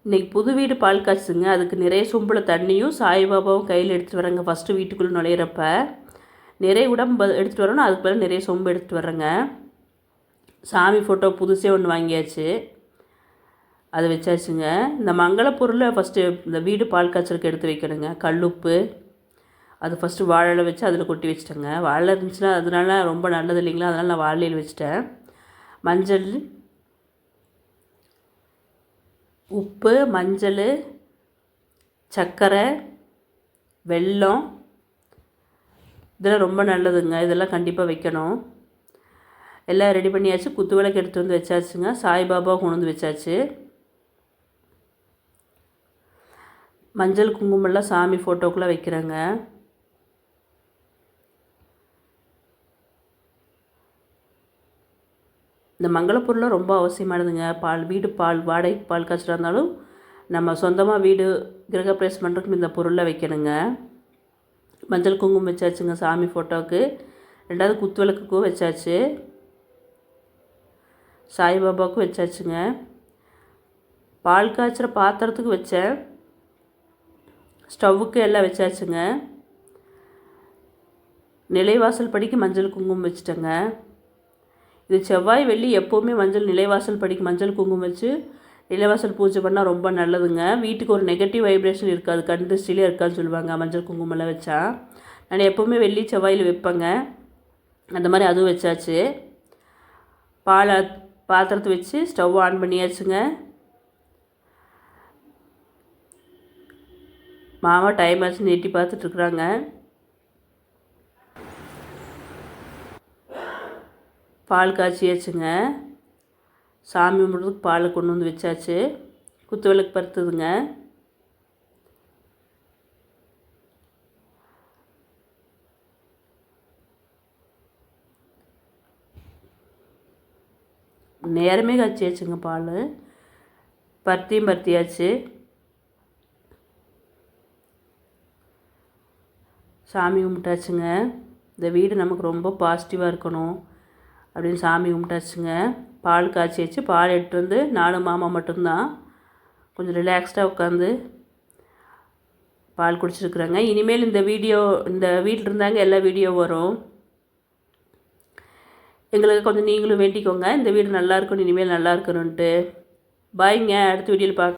இன்றைக்கி புது வீடு பால் காய்ச்சுங்க. அதுக்கு நிறைய சொம்பில் தண்ணியும் சாய்பாபாவும் கையில் எடுத்துகிட்டு வரேங்க. ஃபஸ்ட்டு வீட்டுக்குள்ளே நுழையிறப்ப நிறைய உடம்பு எடுத்துகிட்டு வரணும். அதுக்கு பிறகு நிறைய சொம்பு எடுத்துகிட்டு வரேங்க. சாமி ஃபோட்டோ புதுசே ஒன்று வாங்கியாச்சு, அதை வச்சாச்சுங்க. இந்த மங்கள பொருளை ஃபஸ்ட்டு இந்த வீடு பால் காய்ச்சலுக்கு எடுத்து வைக்கணுங்க. கல்லுப்பு அது ஃபஸ்ட்டு வாழை வச்சு அதில் கொட்டி வச்சுட்டேங்க. வாழை இருந்துச்சுன்னா அதனால ரொம்ப நல்லது இல்லைங்களா, அதனால் நான் வாழையில் வச்சுட்டேன். மஞ்சள், உப்பு, மஞ்சள், சர்க்கரை, வெல்லம், இதெல்லாம் ரொம்ப நல்லதுங்க. இதெல்லாம் கண்டிப்பாக வைக்கணும். எல்லாம் ரெடி பண்ணியாச்சு. குத்து விளக்கு எடுத்து வந்து வச்சாச்சுங்க. சாய்பாபா கொண்டு வந்து வச்சாச்சு. மஞ்சள் குங்குமம்லாம் சாமி ஃபோட்டோக்குள்ளே வைக்கிறேங்க. இந்த மங்களப்பொருளாக ரொம்ப அவசியமானதுங்க. வீடு வாடகை பால் காய்ச்சலாக இருந்தாலும் நம்ம சொந்தமாக வீடு கிரகப்பிரவேசம் பண்ணுறதுக்கு இந்த பொருளை வைக்கணுங்க. மஞ்சள் குங்குமம் வச்சாச்சுங்க சாமி ஃபோட்டோவுக்கு. ரெண்டாவது குத்து விளக்குக்கும் வச்சாச்சு, சாய்பாபாவுக்கும் வச்சாச்சுங்க. பால் காய்ச்சுற பாத்திரத்துக்கு வச்சேன், ஸ்டவ்வுக்கு எல்லாம் வச்சாச்சுங்க. நிலைவாசல் படிக்கு மஞ்சள் குங்குமம் வச்சுட்டேங்க. இது செவ்வாய் வெள்ளி எப்போவுமே நிலைவாசல் படிக்கு மஞ்சள் குங்குமம் வச்சு நிலைவாசல் பூஜை பண்ணால் ரொம்ப நல்லதுங்க. வீட்டுக்கு ஒரு நெகட்டிவ் வைப்ரேஷன் இருக்காது, கண் திருஷ்டிலே இருக்காதுன்னு சொல்லுவாங்க மஞ்சள் குங்குமம்லாம் வச்சா. நான் எப்போவுமே வெள்ளி செவ்வாயில் வைப்பேங்க. அந்த மாதிரி அதுவும் வச்சாச்சு. பாத்திரத்தை வச்சு ஸ்டவ் ஆன் பண்ணியாச்சுங்க. மாமா டைம் ஆச்சுன்னு எட்டி பார்த்துட்ருக்குறாங்க. பால் காய்ச்சியாச்சுங்க. சாமி கும்பிட்றதுக்கு பால் கொண்டு வந்து வச்சாச்சு. குத்து விளக்கு பருத்துதுங்க. நேரமே காய்ச்சியாச்சுங்க. பால் பருத்தியாச்சு. சாமி கும்பிட்டாச்சுங்க. இந்த வீடு நமக்கு ரொம்ப பாசிட்டிவாக இருக்கணும் அப்படின்னு சாமி கும்பிட்டாச்சுங்க. பால் காய்ச்சியாச்சு. பால் எடுத்து வந்து நானும் மாமா மட்டும்தான் கொஞ்சம் ரிலாக்ஸ்டாக உட்காந்து பால் குடிச்சிருக்குறேங்க. இனிமேல் இந்த வீட்டில் இருந்தாங்க எல்லா வீடியோ வரும். எங்களுக்கு கொஞ்சம் நீங்களும் வேண்டிக்கோங்க, இந்த வீடு நல்லா இருக்கணும், இனிமேல் நல்லா இருக்கணுன்ட்டு. பாய்ங்க, அடுத்த வீடியோவில் பார்க்க.